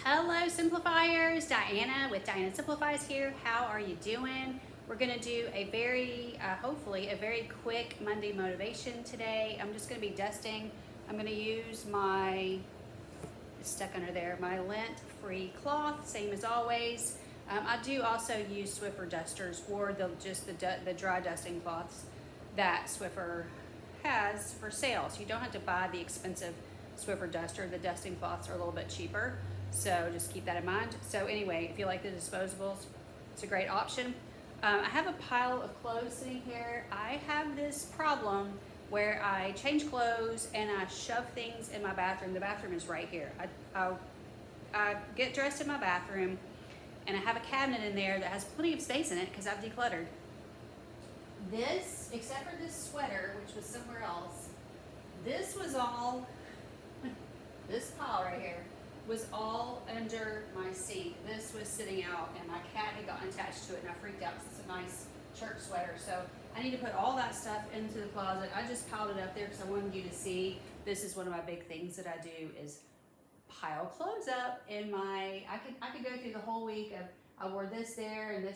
Hello Simplifiers, Diana with Diana Simplifies here. How are you doing? We're gonna do a hopefully a very quick Monday motivation today. I'm just gonna be dusting. I'm gonna use it's stuck under there, my lint-free cloth, same as always. I do also use Swiffer dusters or the dry dusting cloths that Swiffer has for sale. So you don't have to buy the expensive Swiffer duster. The dusting cloths are a little bit cheaper. So just keep that in mind. So anyway, if you like the disposables, it's a great option. I have a pile of clothes sitting here. I have this problem where I change clothes and I shove things in my bathroom. The bathroom is right here. I get dressed in my bathroom and I have a cabinet in there that has plenty of space in it because I've decluttered. This, except for this sweater, which was somewhere else, this was all, this pile right here, was all under my sink. This was sitting out and my cat had gotten attached to it and I freaked out because it's a nice church sweater. So I need to put all that stuff into the closet. I just piled it up there because I wanted you to see. This is one of my big things that I do is pile clothes up in my, I could go through the whole week of I wore this there and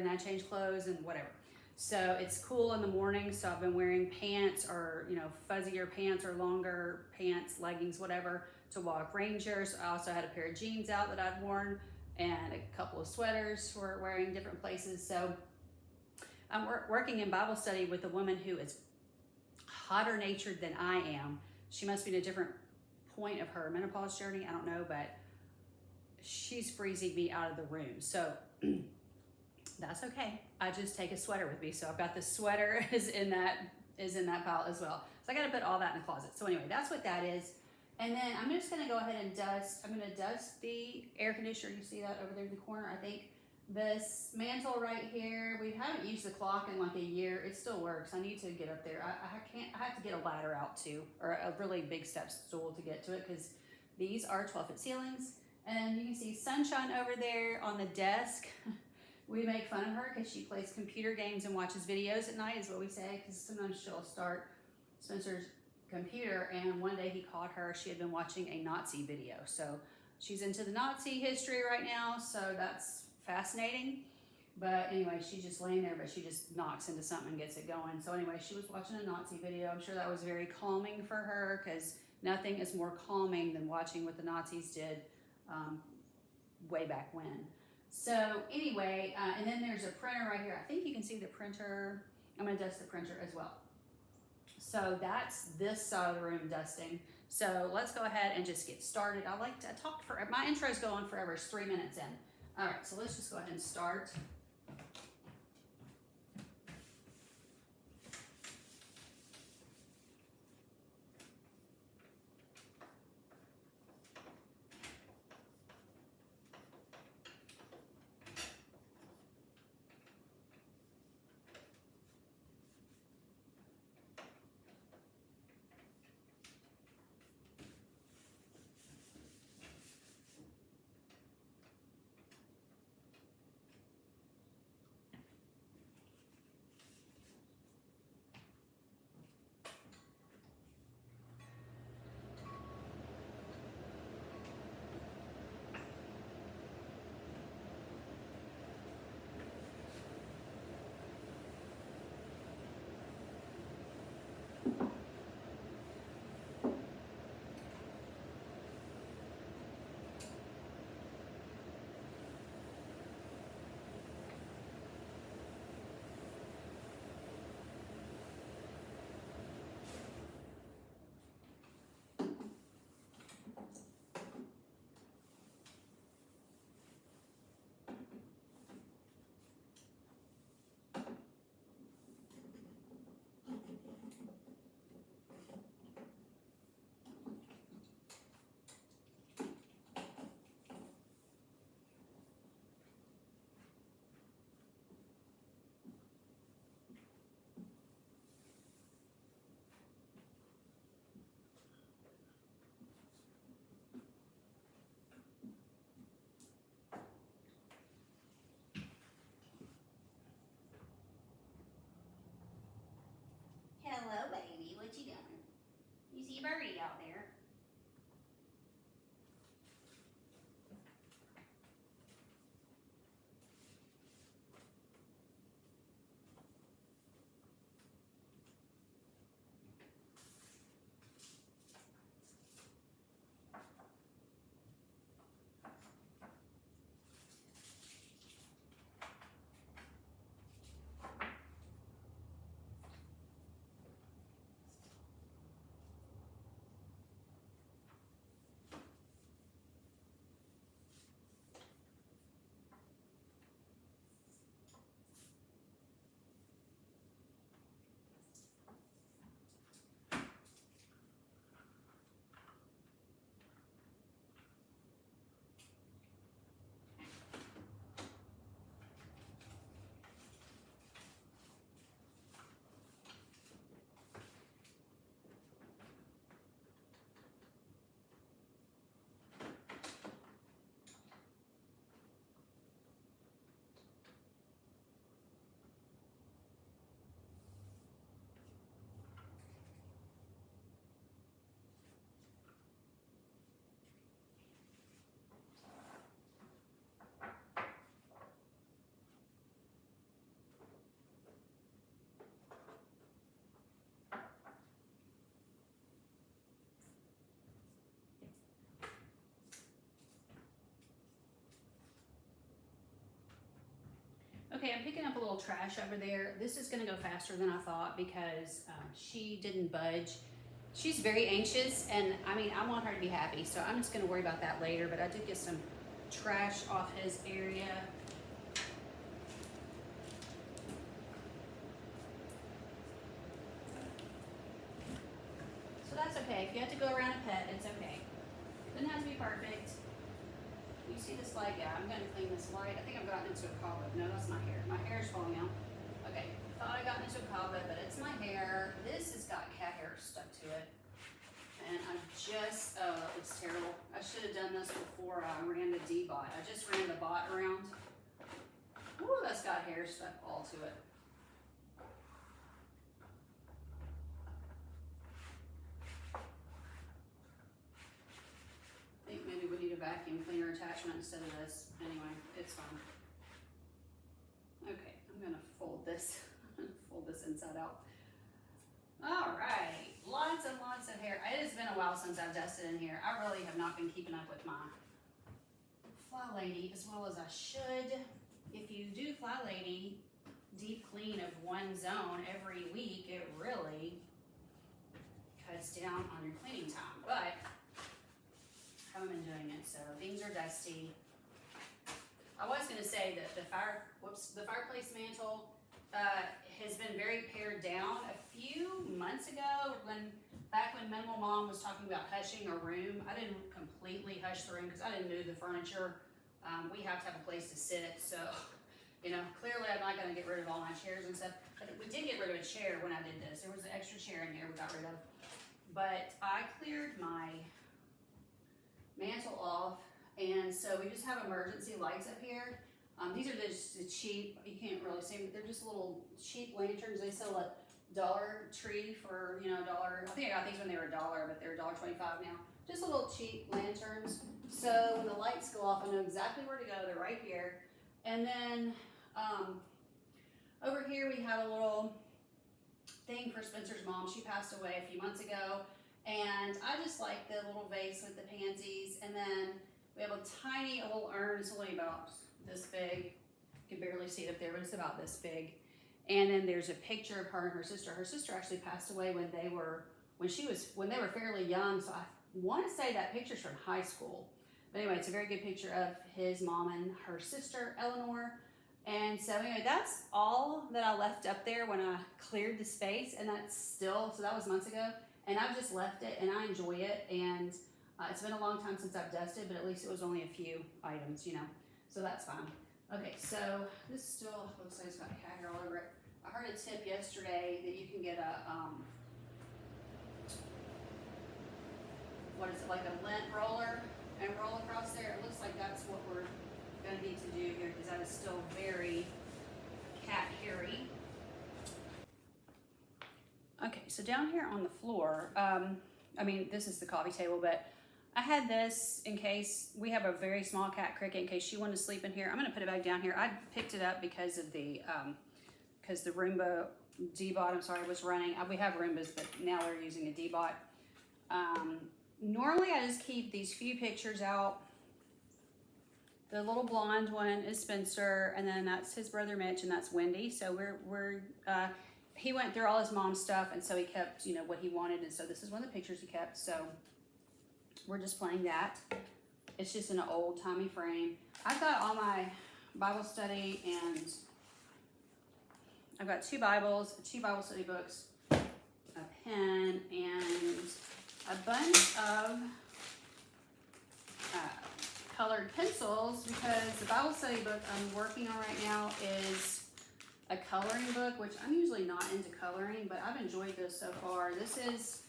then I changed clothes and whatever. So it's cool in the morning, so I've been wearing pants or, fuzzier pants or longer pants, leggings, whatever, to walk Rangers. I also had a pair of jeans out that I'd worn and a couple of sweaters for wearing different places. So I'm working in Bible study with a woman who is hotter natured than I am. She must be in a different point of her menopause journey, I don't know, but she's freezing me out of the room. So that's okay. I just take a sweater with me. So I've got the sweater is in that pile as well. So I got to put all that in the closet. So anyway, that's what that is. And then I'm just going to go ahead and dust. I'm going to dust the air conditioner. You see that over there in the corner? I think this mantle right here, we haven't used the clock in like a year. It still works. I need to get up there. I have to get a ladder out too, or a really big step stool to get to it because these are 12-foot ceilings. And you can see Sunshine over there on the desk. We make fun of her because she plays computer games and watches videos at night is what we say, because sometimes she'll start Spencer's computer and one day he caught her, she had been watching a Nazi video. So she's into the Nazi history right now, so that's fascinating. But anyway, she's just laying there, but she just knocks into something and gets it going. So anyway, she was watching a Nazi video. I'm sure that was very calming for her because nothing is more calming than watching what the Nazis did way back when. So anyway, and then there's a printer right here. I think you can see the printer. I'm gonna dust the printer as well. So that's this side of the room dusting. So let's go ahead and just get started. I like to talk for, my intros go on forever, it's 3 minutes in. All right, so let's just go ahead and start. Hello, baby. What you doing? You see a birdie out there. Okay, I'm picking up a little trash over there. This is gonna go faster than I thought because she didn't budge. She's very anxious, and I mean, I want her to be happy, so I'm just gonna worry about that later, but I did get some trash off his area. So that's okay. If you have to go around a pet, it's okay. Doesn't have to be perfect. You see this light? Yeah, I'm gonna clean this light. I think I've gotten into a cobweb. No, that's my hair. My hair is falling out. Okay, thought I got into a cobweb, but it's my hair. This has got cat hair stuck to it. And I just, it's terrible. I should have done this before I ran the D-bot. I just ran the bot around. Ooh, that's got hair stuck all to it. I think maybe we need a vacuum cleaner attachment instead of this. Anyway, it's fine. Okay, I'm gonna fold this. Fold this inside out. All right, lots and lots of hair. It has been a while since I've dusted in here. I really have not been keeping up with my Fly Lady as well as I should. If you do Fly Lady deep clean of one zone every week, it really cuts down on your cleaning time. But I haven't been doing it, so things are dusty. I was gonna say that the fireplace mantle has been very pared down. A few months ago, back when Minimal Mom was talking about hushing a room, I didn't completely hush the room because I didn't move the furniture. We have to have a place to sit, so clearly I'm not going to get rid of all my chairs and stuff. But we did get rid of a chair when I did this. There was an extra chair in here we got rid of. But I cleared my mantle off, and so we just have emergency lights up here. These are just the cheap, you can't really see them, but they're just little cheap lanterns. They sell at Dollar Tree for, $1. I think I got these when they were $1, but they're $1.25 now. Just little cheap lanterns. So when the lights go off, I know exactly where to go. They're right here. And then over here we have a little thing for Spencer's mom. She passed away a few months ago. And I just like the little vase with the pansies. And then we have a tiny little urn. It's only about this big. You can barely see it up there, but it's about this big. And then there's a picture of her and her sister. Her sister actually passed away when they were fairly young. So I want to say that picture's from high school. But anyway, it's a very good picture of his mom and her sister, Eleanor. And so anyway, that's all that I left up there when I cleared the space. And so that was months ago. And I've just left it, and I enjoy it. And it's been a long time since I've dusted, but at least it was only a few items, So that's fine. Okay, so this still looks like it's got cat hair all over it. I heard a tip yesterday that you can get a, like a lint roller and roll across there. It looks like that's what we're gonna need to do here because that is still very cat hairy. Okay, so down here on the floor, this is the coffee table, but I had this in case we have a very small cat, Cricket, in case she wanted to sleep in here. I'm gonna put it back down here. I picked it up because of the Roomba D-Bot, was running. We have Roombas, but now they're using a D-Bot. Normally I just keep these few pictures out. The little blonde one is Spencer, and then that's his brother Mitch, and that's Wendy. So he went through all his mom's stuff, and so he kept, what he wanted, and so this is one of the pictures he kept. So we're just playing that. It's just in an old-timey frame. I've got all my Bible study, and I've got 2 Bibles, 2 Bible study books, a pen, and a bunch of colored pencils because the Bible study book I'm working on right now is a coloring book, which I'm usually not into coloring, but I've enjoyed this so far. This is,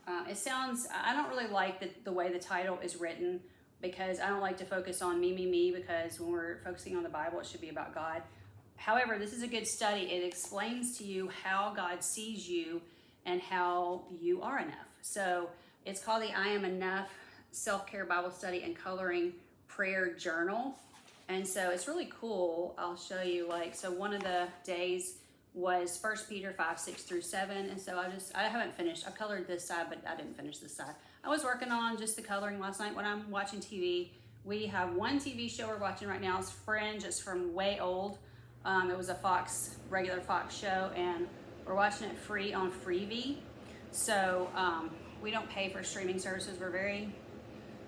I don't really like the way the title is written because I don't like to focus on me, because when we're focusing on the Bible, it should be about God. However, this is a good study. It explains to you how God sees you and how you are enough. So it's called the I Am Enough Self-Care Bible Study and Coloring Prayer Journal. And so it's really cool. I'll show you so one of the days was 1 Peter 5:6-7. And so I haven't finished. I colored this side, but I didn't finish this side. I was working on just the coloring last night when I'm watching TV. We have one TV show we're watching right now. It's Fringe. It's from way old. It was a regular Fox show, and we're watching it free on Freevee. So we don't pay for streaming services.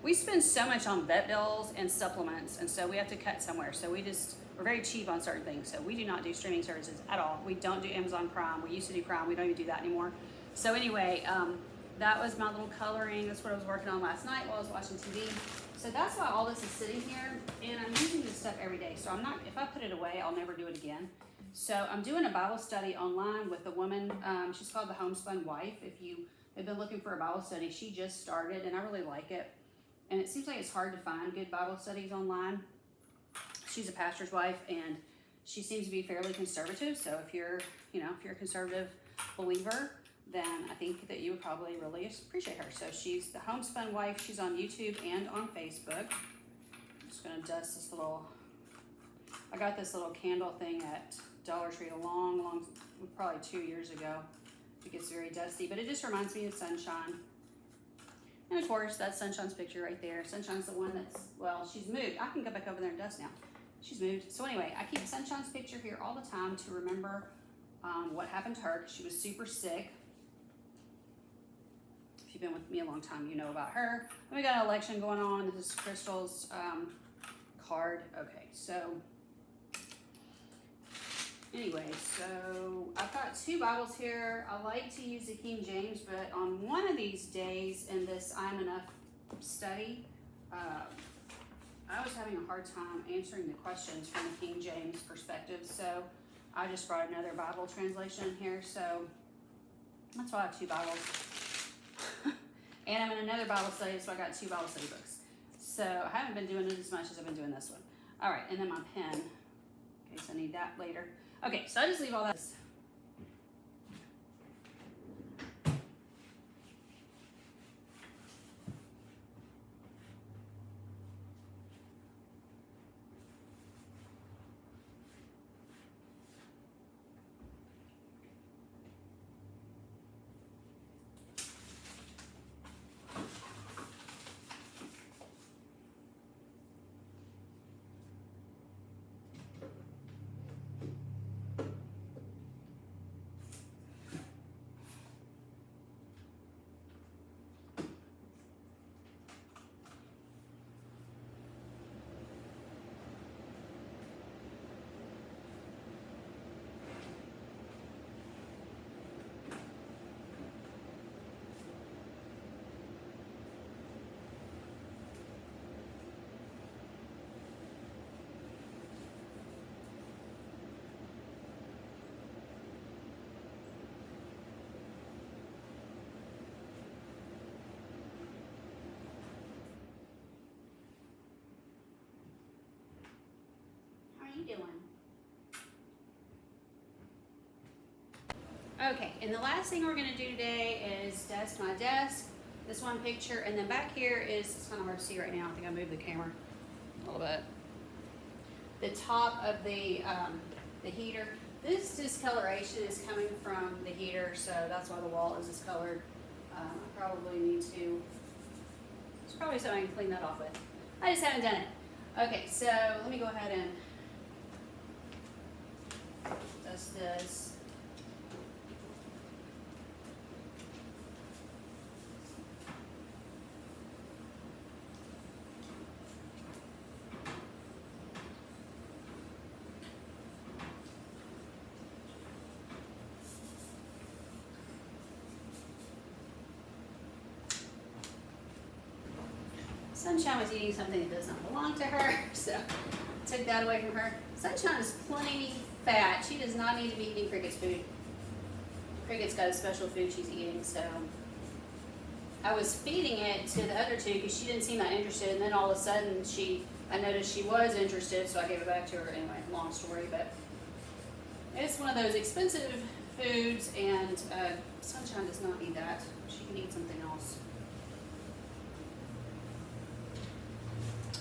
We spend so much on vet bills and supplements, and so we have to cut somewhere. So we're very cheap on certain things. So we do not do streaming services at all. We don't do Amazon Prime. We used to do Prime. We don't even do that anymore. So anyway, that was my little coloring. That's what I was working on last night while I was watching TV. So that's why all this is sitting here, and I'm using this stuff every day. So if I put it away, I'll never do it again. So I'm doing a Bible study online with a woman. She's called The Homespun Wife. If you have been looking for a Bible study, she just started, and I really like it. And it seems like it's hard to find good Bible studies online. She's a pastor's wife, and she seems to be fairly conservative. So if you're a conservative believer, then I think that you would probably really appreciate her. So she's The Homespun Wife. She's on YouTube and on Facebook. I'm just gonna dust this I got this little candle thing at Dollar Tree probably 2 years ago. It gets very dusty, but it just reminds me of Sunshine. And of course, that's Sunshine's picture right there. Sunshine's the one she's moved. I can go back over there and dust now. She's moved. So anyway, I keep Sunshine's picture here all the time to remember what happened to her. She was super sick. If you've been with me a long time, you know about her. And we got an election going on. This is Crystal's card. Okay, so anyway, so I've got 2 Bibles here. I like to use the King James, but on one of these days in this I'm Enough study, I was having a hard time answering the questions from the King James perspective, so I just brought another Bible translation in here. So that's why I have 2 Bibles. And I'm in another Bible study, so I got 2 Bible study books. So I haven't been doing it as much as I've been doing this one. All right, and then my pen, in case I need that later. Okay, so I just leave all that. Doing? Okay, and the last thing we're going to do today is dust my desk. This one picture, and then back here it's kind of hard to see right now. I think I moved the camera a little bit. The top of the heater. This discoloration is coming from the heater, so that's why the wall is discolored. I probably need to. There's probably something I can clean that off with. I just haven't done it. Okay, so let me go ahead and dust this. Sunshine was eating something that does not belong to her, so I took that away from her. Sunshine is plenty fat. She does not need to be eating Cricket's food. Cricket's got a special food she's eating, so I was feeding it to the other 2 because she didn't seem that interested, and then all of a sudden I noticed she was interested, so I gave it back to her. Anyway, long story, but it's one of those expensive foods, and Sunshine does not need that. She can eat something else.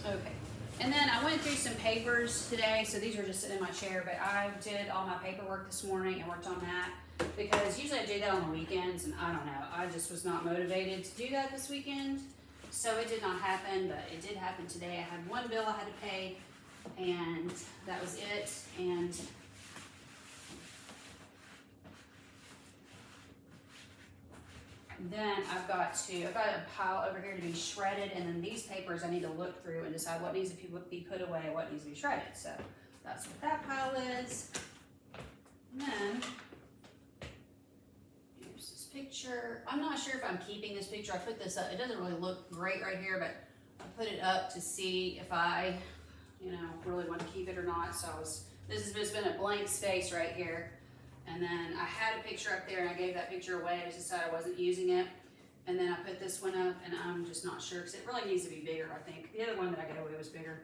Okay, and then I went through some papers today, so these were just sitting in my chair, but I did all my paperwork this morning and worked on that because usually I do that on the weekends, and I don't know, I just was not motivated to do that this weekend, so it did not happen, but it did happen today. I had one bill I had to pay, and that was it, and then I've got a pile over here to be shredded, and then these papers I need to look through and decide what needs to be put away, what needs to be shredded. So that's what that pile is. And then here's this picture. I'm not sure if I'm keeping this picture. I put this up. It doesn't really look great right here, but I put it up to see if I, really want to keep it or not. So this has just been a blank space right here. And then I had a picture up there and I gave that picture away. I just decided I wasn't using it. And then I put this one up and I'm just not sure because it really needs to be bigger, I think. The other one that I gave away was bigger.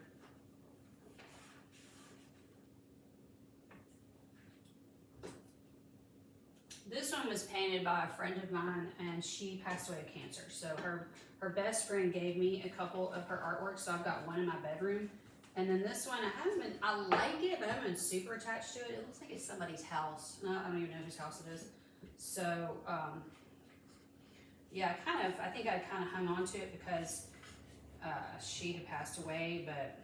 This one was painted by a friend of mine and she passed away of cancer. So her best friend gave me a couple of her artwork. So I've got one in my bedroom. And then this one, I like it, but I haven't been super attached to it. It looks like it's somebody's house. No, I don't even know whose house it is. So, yeah, I think I kind of hung on to it because she had passed away. But,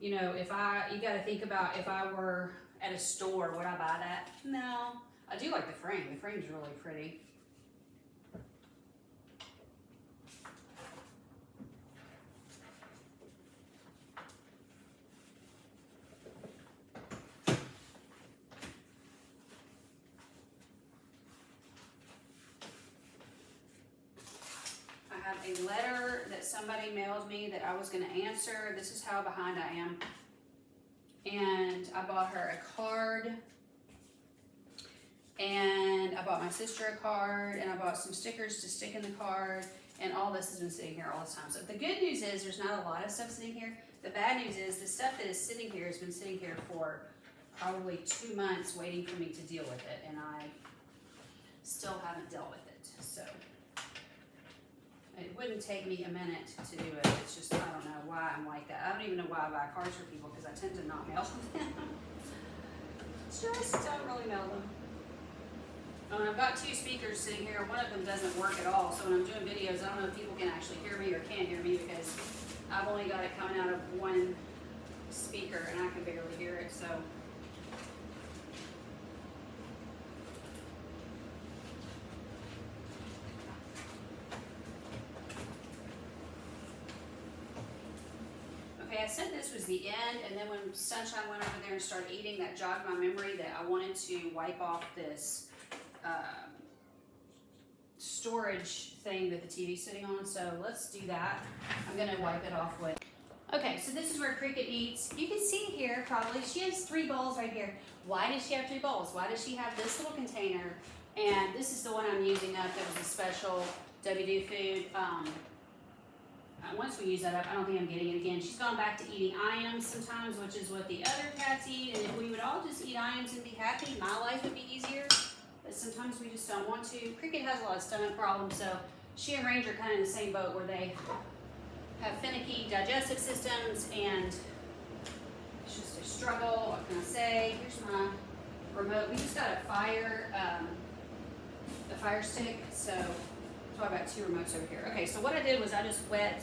you got to think about if I were at a store, would I buy that? No. I do like the frame. The frame's really pretty. A letter that somebody mailed me that I was going to answer. This is how behind I am. And I bought her a card. And I bought my sister a card. And I bought some stickers to stick in the card. And all this has been sitting here all this time. So the good news is there's not a lot of stuff sitting here. The bad news is the stuff that is sitting here has been sitting here for probably 2 months waiting for me to deal with it. And I still haven't dealt with it. So it wouldn't take me a minute to do it. It's just, I don't know why I'm like that. I don't even know why I buy cards for people because I tend to not mail them. Just don't really mail them. Oh, and I've got 2 speakers sitting here. One of them doesn't work at all. So when I'm doing videos, I don't know if people can actually hear me or can't hear me because I've only got it coming out of one speaker and I can barely hear it. So. I said this was the end, and then when Sunshine went over there and started eating, that jogged my memory that I wanted to wipe off this storage thing that the TV's sitting on, so let's do that. I'm going to wipe it off with... Okay, so this is where Cricket eats. You can see here, probably, she has 3 bowls right here. Why does she have 3 bowls? Why does she have this little container? And this is the one I'm using up that was a special WD Food. Once we use that up, I don't think I'm getting it again. She's gone back to eating Iams sometimes, which is what the other cats eat. And if we would all just eat Iams and be happy, my life would be easier. But sometimes we just don't want to. Cricket has a lot of stomach problems, so she and Ranger are kind of in the same boat where they have finicky digestive systems, and it's just a struggle. What can I say? Here's my remote. We just got a fire stick, so I've got 2 remotes over here. Okay, so what I did was I just wet,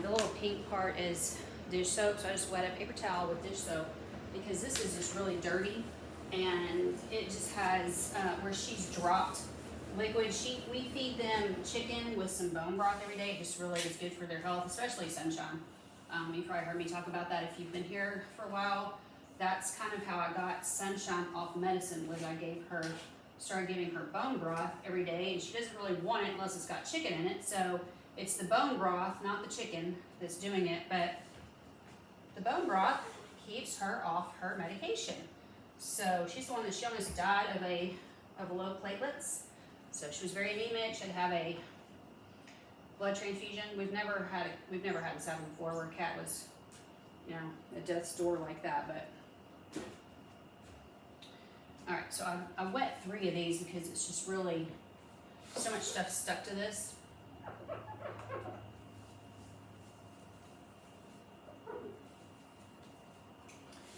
the little pink part is dish soap, so I just wet a paper towel with dish soap because this is just really dirty and it just has, where she's dropped liquid. We feed them chicken with some bone broth every day. It just really is good for their health, especially Sunshine. You've probably heard me talk about that if you've been here for a while. That's kind of how I got Sunshine off medicine, was I started giving her bone broth every day, and she doesn't really want it unless it's got chicken in it. So it's the bone broth, not the chicken, that's doing it, but the bone broth keeps her off her medication. So she's the one that she almost died of low platelets. So she was very anemic. She'd have a blood transfusion. We've never had this happen before where a cat was, at death's door like that, but. All right, so I wet 3 of these because it's just really so much stuff stuck to this.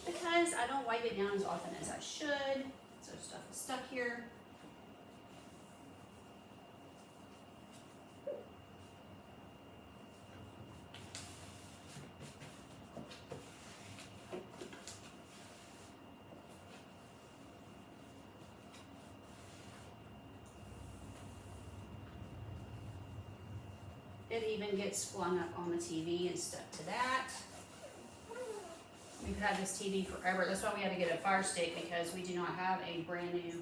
Because I don't wipe it down as often as I should, so stuff is stuck here. It even gets flung up on the TV and stuck to that. We've had this TV forever. That's why we had to get a Fire Stick, because we do not have a brand new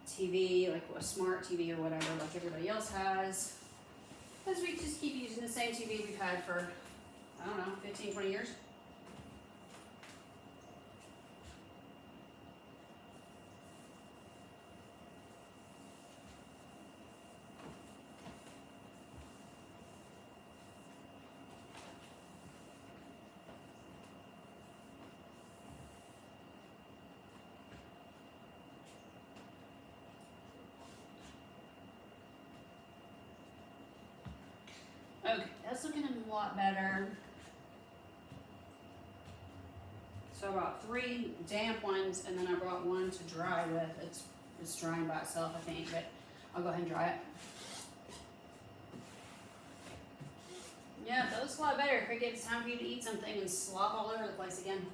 TV, like a smart TV or whatever, like everybody else has. Because we just keep using the same TV we've had for, I don't know, 15, 20 years. Okay, that's looking a lot better. So I brought 3 damp ones, and then I brought one to dry with. It's drying by itself, I think, but I'll go ahead and dry it. Yeah, that looks a lot better. Cricket, it's time for you to eat something and slop all over the place again.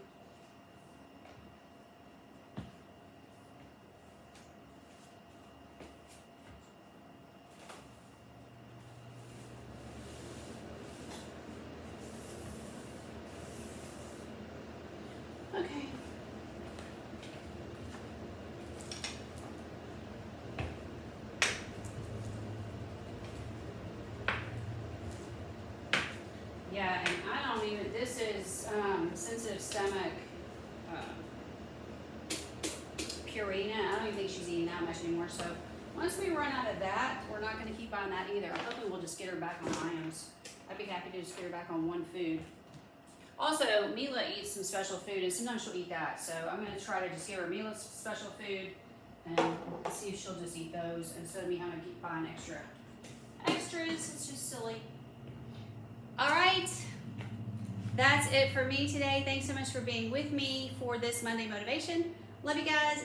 Okay. Yeah, and I don't even, this is sensitive stomach Purina. I don't even think she's eating that much anymore. So once we run out of that, we're not going to keep buying that either. I'm hoping we'll just get her back on IAMS. I'd be happy to just get her back on one food. Also, Mila eats some special food, and sometimes she'll eat that. So I'm going to try to just give her Mila's special food and see if she'll just eat those instead of me having to keep buying extras. It's just silly. All right, that's it for me today. Thanks so much for being with me for this Monday motivation. Love you guys.